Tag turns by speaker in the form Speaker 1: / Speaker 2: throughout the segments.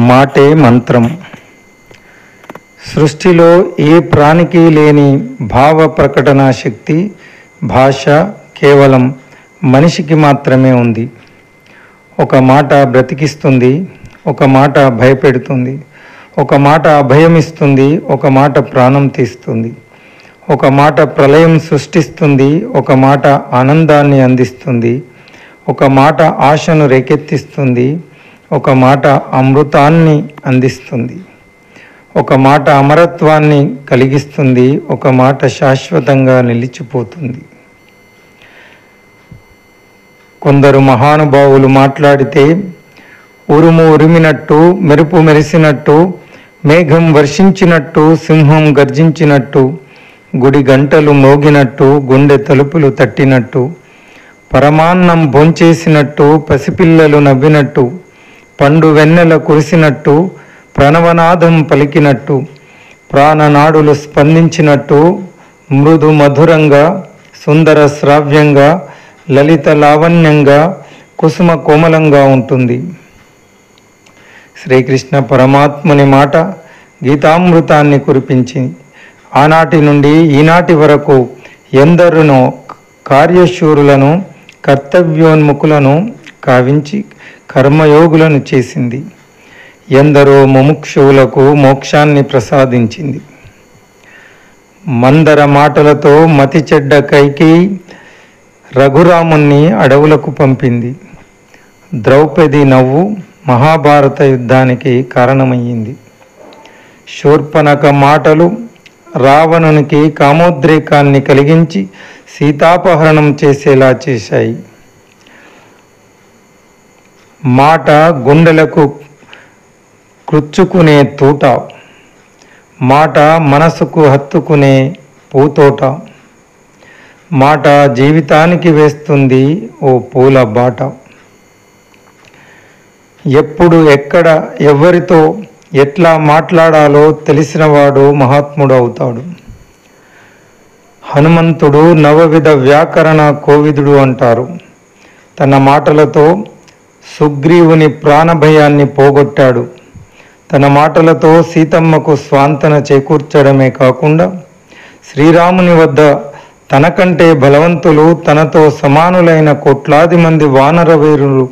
Speaker 1: మాటే మంత్రం. సృష్టిలో ఏ ప్రాణికి లేని భావ ప్రకటన శక్తి భాష కేవలం మనిషికి మాత్రమే ఉంది. ఒక మాట బ్రతికిస్తుంది, ఒక మాట భయపెడుతుంది, ఒక మాట అభయమిస్తుంది, ఒక మాట ప్రాణం తీస్తుంది, ఒక మాట ప్రళయం సృష్టిస్తుంది, ఒక మాట ఆనందాన్ని అందిస్తుంది, ఒక మాట ఆశను రేకెత్తిస్తుంది, ఒక మాట అమృతాన్ని అందిస్తుంది, ఒక మాట అమరత్వాన్ని కలిగిస్తుంది, ఒక మాట శాశ్వతంగా నిలిచిపోతుంది. కొందరు మహానుభావులు మాట్లాడితే ఉరుము ఉరిమినట్టు, మెరుపు మెరిసినట్టు, మేఘం వర్షించినట్టు, సింహం గర్జించినట్టు, గుడి గంటలు మోగినట్టు, గుండె తలుపులు తట్టినట్టు, పరమాన్నం భోంచేసినట్టు, పసిపిల్లలు నవ్వినట్టు, పండు వెన్నెల కురిసినట్టు, ప్రణవనాదం పలికినట్టు, ప్రాణనాడులు స్పందించినట్టు, మృదు మధురంగా, సుందర శ్రావ్యంగా, లలిత లావణ్యంగా, కుసుమ కోమలంగా ఉంటుంది. శ్రీకృష్ణ పరమాత్ముని మాట గీతామృతాన్ని కురిపించి ఆనాటి నుండి ఈనాటి వరకు ఎందరినో కార్యశూరులను, కర్తవ్యోన్ముఖులను కావించి కర్మయోగులను చేసింది. ఎందరో ముముక్షువులకు మోక్షాన్ని ప్రసాదించింది. మందర మాటలతో మతి చెడ్డ కైకేయి రఘురాముణ్ణి అడవులకు పంపింది. ద్రౌపది నవ్వు మహాభారత యుద్ధానికి కారణమయ్యింది. శూర్పణఖ మాటలు రావణునికి కామోద్రేకాన్ని కలిగించి సీతాపహరణం చేసేలా చేశాయి. మాట గుండెలకు కృచ్చుకునే తూట, మాట మనసుకు హత్తుకునే పూతోట, మాట జీవితానికి వేస్తుంది ఓ పూల బాట. ఎప్పుడు ఎక్కడ ఎవరితో ఎట్లా మాట్లాడాలో తెలిసినవాడు మహాత్ముడు అవుతాడు. హనుమంతుడు నవవిధ వ్యాకరణ కోవిదుడు అంటారు. తన మాటలతో సుగ్రీవుని ప్రాణభయాన్ని పోగొట్టాడు. తన మాటలతో సీతమ్మకు స్వాంతన చేకూర్చడమే కాకుండా శ్రీరాముని వద్ద తనకంటే బలవంతులు, తనతో సమానులైన కోట్లాది మంది వానర వీరులు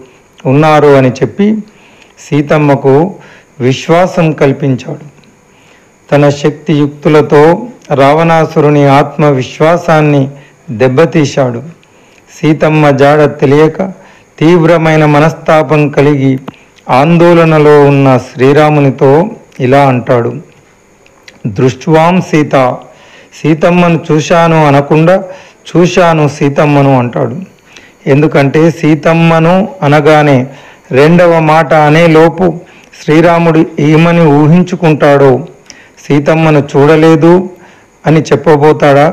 Speaker 1: ఉన్నారు అని చెప్పి సీతమ్మకు విశ్వాసం కల్పించాడు. తన శక్తి యుక్తులతో రావణాసురుని ఆత్మవిశ్వాసాన్ని దెబ్బతీశాడు. సీతమ్మ జాడ తెలియక తీవ్రమైన మనస్తాపం కలిగి ఆందోళనలో ఉన్న శ్రీరామునితో ఇలా అంటాడు: దృష్ట్వాం సీత, సీతమ్మను చూశాను అనకుండా చూశాను సీతమ్మను అంటాడు. ఎందుకంటే సీతమ్మను అనగానే రెండవ మాట అనేలోపు శ్రీరాముడు ఏమని ఊహించుకుంటాడో, సీతమ్మను చూడలేదు అని చెప్పబోతాడా,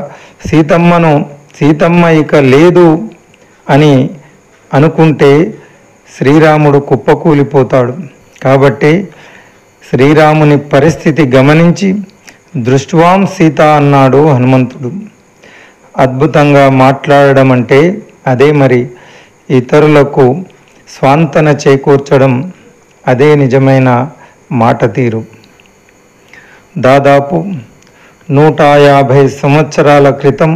Speaker 1: సీతమ్మ ఇక లేదు అని అనుకుంటే శ్రీరాముడు కుప్పకూలిపోతాడు. కాబట్టి శ్రీరాముని పరిస్థితి గమనించి దృష్ట్వాం సీత అన్నాడు హనుమంతుడు. అద్భుతంగా మాట్లాడడం అంటే అదే మరి. ఇతరులకు స్వాంతన చేకూర్చడం, అదే నిజమైన మాట తీరు. దాదాపు 150 సంవత్సరాల క్రితం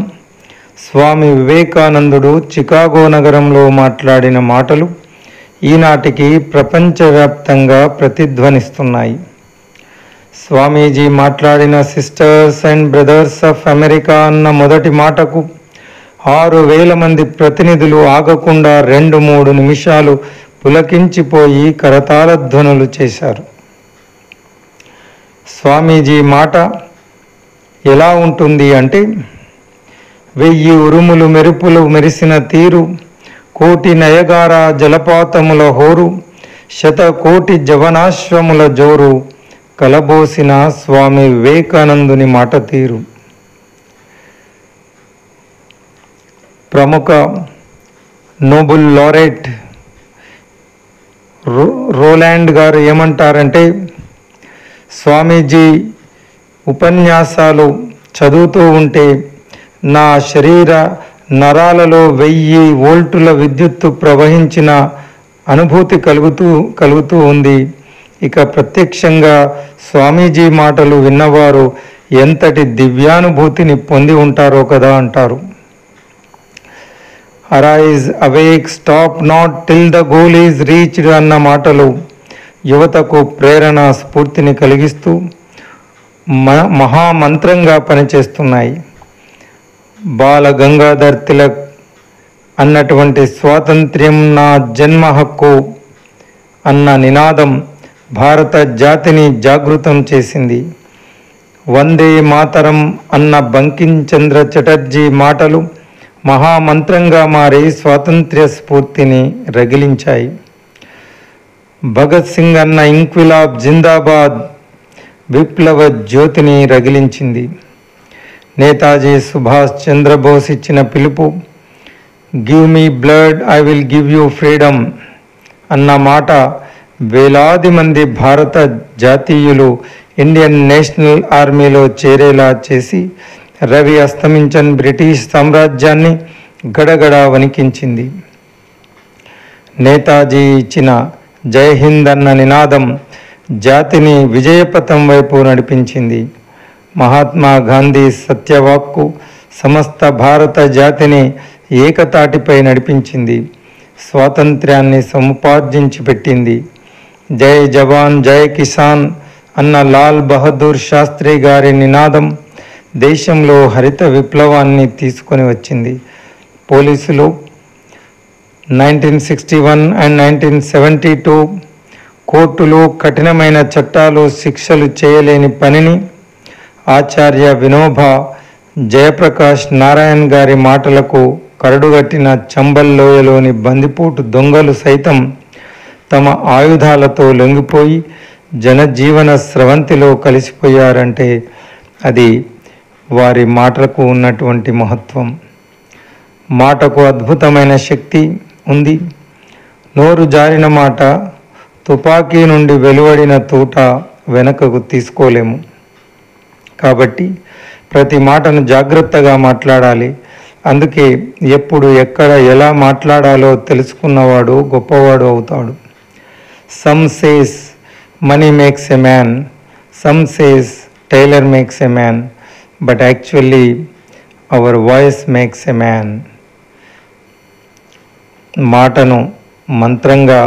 Speaker 1: స్వామి వివేకానందుడు చికాగో నగరంలో మాట్లాడిన మాటలు ఈనాటికి ప్రపంచవ్యాప్తంగా ప్రతిధ్వనిస్తున్నాయి. స్వామీజీ మాట్లాడిన sisters and brothers of America అన్న మొదటి మాటకు 6,000 మంది ప్రతినిధులు ఆగకుండా 2-3 నిమిషాలు పులకించిపోయి కరతాళ ధ్వనులు చేశారు. స్వామీజీ మాట ఎలా ఉంటుంది అంటే, 1000 ఉరుములు మెరుపులు మెరిసిన తీరు, కోటి నయగార జలపాతముల హోరు, 100,000 జవనాశ్వముల జోరు కలబోసిన స్వామి వివేకానందుని మాట తీరు. ప్రముఖ నోబెల్ లారెట్ రోలాండ్ గారు ఏమంటారంటే, స్వామీజీ ఉపన్యాసాలు చదువుతూ ఉంటే నా శరీర నరాలలో 1000 వోల్టుల విద్యుత్తు ప్రవహించిన అనుభూతి కలుగుతూ ఉంది. ఇక ప్రత్యక్షంగా స్వామీజీ మాటలు విన్నవారు ఎంతటి దివ్యానుభూతిని పొంది ఉంటారో కదా అంటారు. Arise, awake, stop not till the goal is reached అన్న మాటలు యువతకు ప్రేరణ, స్ఫూర్తిని కలిగిస్తూ మహామంత్రంగా పనిచేస్తున్నాయి. బాల గంగాధర్ తిలక్ అన్నటువంటి స్వాతంత్ర్యం నా జన్మ హక్కు అన్న నినాదం భారత జాతిని జాగృతం చేసింది. వందే మాతరం అన్న బంకిం చంద్ర చటర్జీ మాటలు మహామంత్రంగా మారి స్వాతంత్ర్య స్ఫూర్తిని రగిలించాయి. భగత్ సింగ్ అన్న ఇంక్విలాబ్ జిందాబాద్ విప్లవ జ్యోతిని రగిలించింది. నేతాజీ సుభాష్ చంద్రబోస్ ఇచ్చిన పిలుపు give me blood I will give you freedom అన్న మాట వేలాది మంది భారత జాతీయులు ఇండియన్ నేషనల్ ఆర్మీలో చేరేలా చేసి రవి అస్తమించని బ్రిటిష్ సామ్రాజ్యాన్ని గడగడ వణికించింది. నేతాజీ ఇచ్చిన జై హింద్ అన్న నినాదం జాతిని విజయపథం వైపు నడిపించింది. మహాత్మా గాంధీ సత్యవాక్కు సమస్త భారత జాతిని ఏకతాటిపై నడిపించింది. స్వాతంత్ర్యాన్ని సముపార్జించి పెట్టింది. జై జవాన్ జై కిసాన్ అన్న లాల్ బహదూర్ శాస్త్రి గారి నినాదం దేశంలో హరిత విప్లవాన్ని తీసుకొని వచ్చింది. పోలీసులు 1961 అండ్ 1972 కోర్టులు కఠినమైన చట్టాలు, శిక్షలు చేయలేని పనిని ఆచార్య వినోబా జయప్రకాష్ నారాయణ్ గారి మాటలకు కరడుగట్టిన చంబల్ లోయలోని బందిపోటు దొంగలు సైతం తమ ఆయుధాలతో లొంగిపోయి జనజీవన స్రవంతిలో కలిసిపోయారంటే అది వారి మాటలకు ఉన్నటువంటి మహత్వం. మాటకు అద్భుతమైన శక్తి ఉంది. నోరు జారిన మాట తుపాకీ నుండి వెలువడిన తూట వెనకకు తీసుకోలేము. కాబట్టి ప్రతి మాటను జాగ్రత్తగా మాట్లాడాలి. అందుకే ఎప్పుడు ఎక్కడ ఎలా మాట్లాడాలో తెలుసుకున్నవాడు గొప్పవాడు అవుతాడు. Some says money makes a man, some says tailor makes a man, but actually our voice makes a man. మాటను మంత్రంగా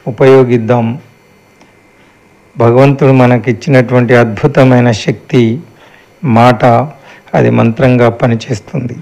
Speaker 1: ఉపయోగిద్దాం. భగవంతుడు మనకిచ్చినటువంటి అద్భుతమైన శక్తి మాట, అది మంత్రంగా పనిచేస్తుంది.